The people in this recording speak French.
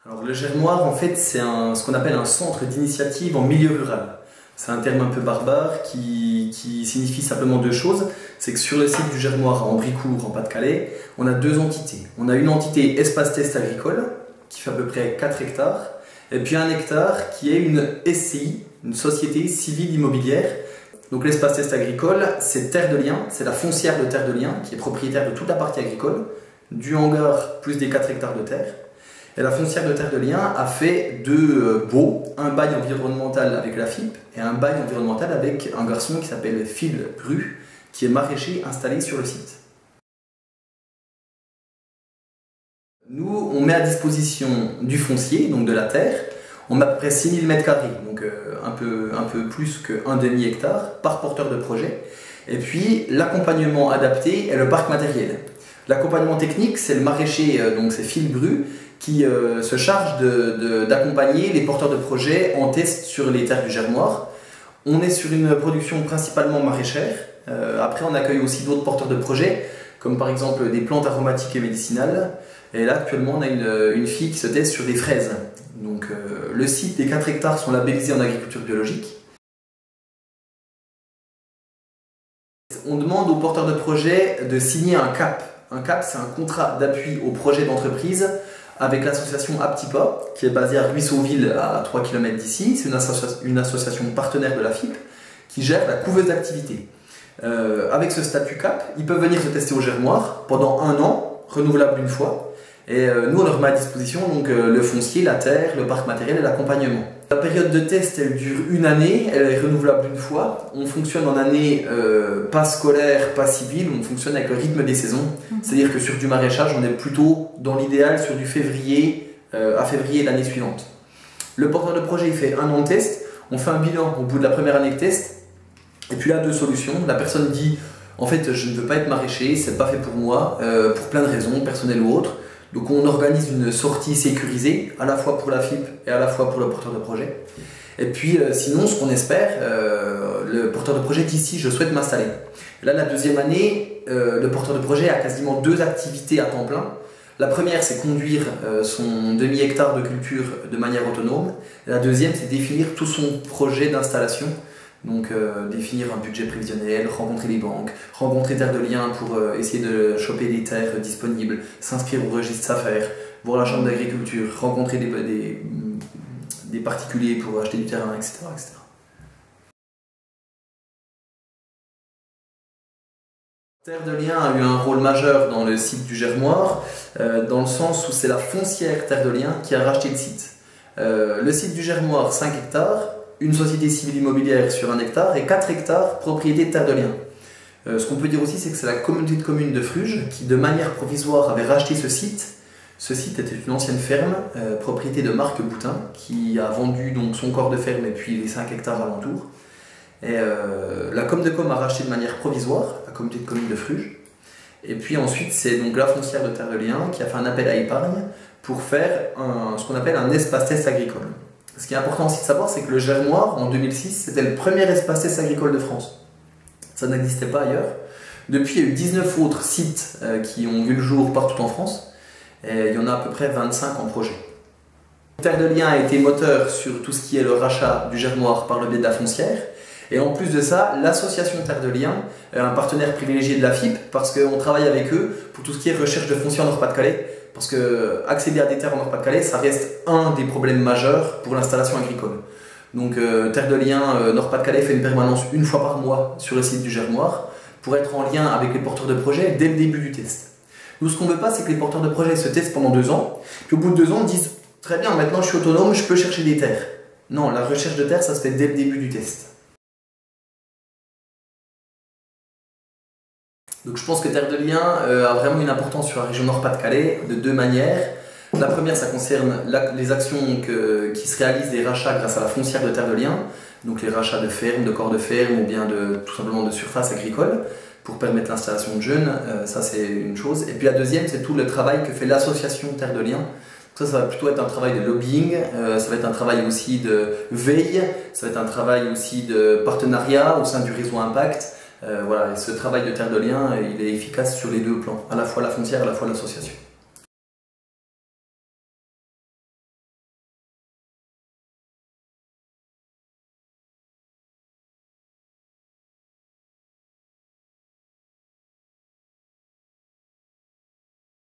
Alors le Germoire, en fait, c'est ce qu'on appelle un centre d'initiative en milieu rural. C'est un terme un peu barbare qui signifie simplement deux choses. C'est que sur le site du Germoire à Ambricourt, en Pas-de-Calais, on a deux entités. On a une entité espace test agricole, qui fait à peu près 4 hectares, et puis 1 hectare qui est une SCI, une société civile immobilière. Donc l'espace test agricole, c'est Terre de Liens, c'est la foncière de Terre de Liens, qui est propriétaire de toute la partie agricole, du hangar plus des 4 hectares de terre. Et la foncière de Terre de Liens a fait deux baux, un bail environnemental avec la FIP et un bail environnemental avec un garçon qui s'appelle Phil Bru, qui est maraîcher installé sur le site. Nous, on met à disposition du foncier, donc de la terre. On met à peu près 6000 m², donc un peu plus qu'un demi-hectare par porteur de projet. Et puis l'accompagnement adapté est le parc matériel. L'accompagnement technique, c'est le maraîcher, donc c'est Phil Bru, qui se charge d'accompagner les porteurs de projets en test sur les terres du Germoire. On est sur une production principalement maraîchère. Après, on accueille aussi d'autres porteurs de projets, comme par exemple des plantes aromatiques et médicinales. Et là, actuellement, on a une fille qui se teste sur des fraises. Donc, le site des 4 hectares sont labellisés en agriculture biologique. On demande aux porteurs de projets de signer un CAP. Un CAP, c'est un contrat d'appui au projet d'entreprise avec l'association Aptipa, qui est basée à Ruisseauville, à 3 km d'ici. C'est une association partenaire de la FIP qui gère la couveuse d'activité. Avec ce statut CAP, ils peuvent venir se tester au Germoire pendant 1 an, renouvelable une fois. Et nous, on leur met à disposition donc, le foncier, la terre, le parc matériel et l'accompagnement. La période de test, elle dure 1 année, elle est renouvelable une fois. On fonctionne en année pas scolaire, pas civile, on fonctionne avec le rythme des saisons. C'est-à-dire que sur du maraîchage, on est plutôt dans l'idéal sur du février à février l'année suivante. Le porteur de projet, il fait 1 an de test, on fait un bilan au bout de la première année de test. Et puis là, 2 solutions. La personne dit, en fait, je ne veux pas être maraîcher, c'est pas fait pour moi, pour plein de raisons, personnelles ou autres. Donc on organise une sortie sécurisée, à la fois pour la FIP et à la fois pour le porteur de projet. Et puis sinon, ce qu'on espère, le porteur de projet dit si je souhaite m'installer. Là, la deuxième année, le porteur de projet a quasiment 2 activités à temps plein. La première, c'est conduire son demi-hectare de culture de manière autonome. Et la deuxième, c'est définir tout son projet d'installation. Donc définir un budget prévisionnel, rencontrer les banques, rencontrer Terre de Liens pour essayer de choper des terres disponibles, s'inscrire au registre SAFER, voir la chambre d'agriculture, rencontrer des particuliers pour acheter du terrain, etc. etc. Terre de Liens a eu un rôle majeur dans le site du Germoire, dans le sens où c'est la foncière Terre de Liens qui a racheté le site. Le site du Germoire, 5 hectares, une société civile immobilière sur 1 hectare et 4 hectares propriété de Terre de Liens. Ce qu'on peut dire aussi, c'est que c'est la communauté de communes de Fruges qui, de manière provisoire, avait racheté ce site. Ce site était une ancienne ferme, propriété de Marc Boutin, qui a vendu donc son corps de ferme et puis les 5 hectares alentour. Et la Com a racheté de manière provisoire la communauté de communes de Fruges. Et puis ensuite, c'est donc la foncière de Terre de Liens qui a fait un appel à épargne pour faire ce qu'on appelle un espace test agricole. Ce qui est important aussi de savoir, c'est que le Germoire, en 2006, c'était le premier espace test agricole de France. Ça n'existait pas ailleurs. Depuis, il y a eu 19 autres sites qui ont vu le jour partout en France. Et il y en a à peu près 25 en projet. Terre de Liens a été moteur sur tout ce qui est le rachat du Germoire par le biais de la foncière. Et en plus de ça, l'association Terre de Liens est un partenaire privilégié de la FIP parce qu'on travaille avec eux pour tout ce qui est recherche de foncier en Nord-Pas-de-Calais. Parce que accéder à des terres en Nord-Pas-de-Calais, ça reste un des problèmes majeurs pour l'installation agricole. Donc Terre de Liens, Nord-Pas-de-Calais fait une permanence 1 fois par mois sur le site du Germoire pour être en lien avec les porteurs de projets dès le début du test. Nous, ce qu'on ne veut pas, c'est que les porteurs de projets se testent pendant 2 ans, puis au bout de 2 ans, ils disent « Très bien, maintenant je suis autonome, je peux chercher des terres ». Non, la recherche de terres, ça se fait dès le début du test. Donc je pense que Terre de Liens a vraiment une importance sur la région Nord-Pas-de-Calais de 2 manières. La première, ça concerne les actions qui se réalisent des rachats grâce à la foncière de Terre de Liens, donc les rachats de fermes, de corps de ferme ou bien tout simplement de surface agricole pour permettre l'installation de jeunes, ça c'est une chose. Et puis la deuxième, c'est tout le travail que fait l'association Terre de Liens. Ça va plutôt être un travail de lobbying, ça va être un travail aussi de veille, ça va être un travail aussi de partenariat au sein du réseau Impact. Voilà, et ce travail de Terre de Liens, il est efficace sur les 2 plans, à la fois la foncière et à la fois l'association.